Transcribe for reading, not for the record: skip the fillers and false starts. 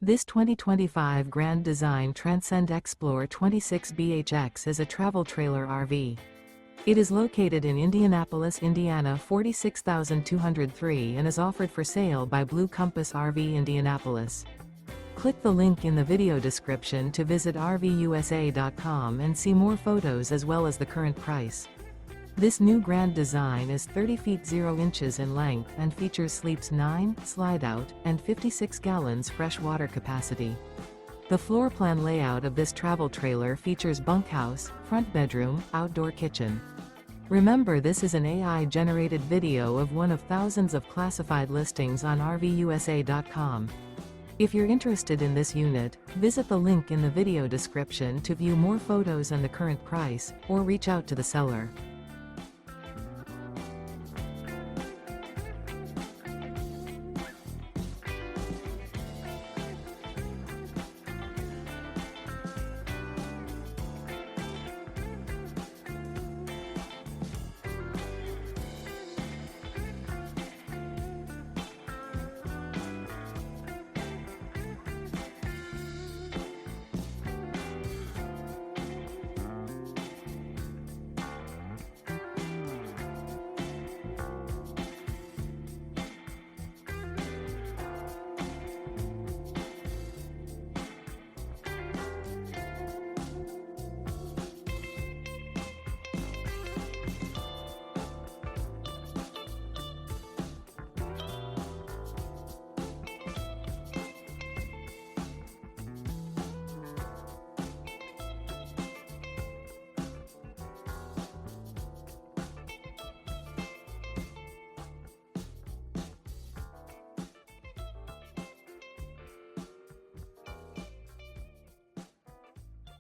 This 2025 Grand Design Transcend Xplor 26BHX is a travel trailer RV. It is located in Indianapolis, Indiana 46203 and is offered for sale by Blue Compass RV Indianapolis. Click the link in the video description to visit RVUSA.com and see more photos as well as the current price. This new Grand Design is 30 feet 0 inches in length and features sleeps 9, Slideout, and 56 gallons fresh water capacity. The floor plan layout of this travel trailer features bunkhouse, front bedroom, outdoor kitchen. Remember, this is an AI-generated video of one of thousands of classified listings on RVUSA.com. If you're interested in this unit, visit the link in the video description to view more photos and the current price, or reach out to the seller.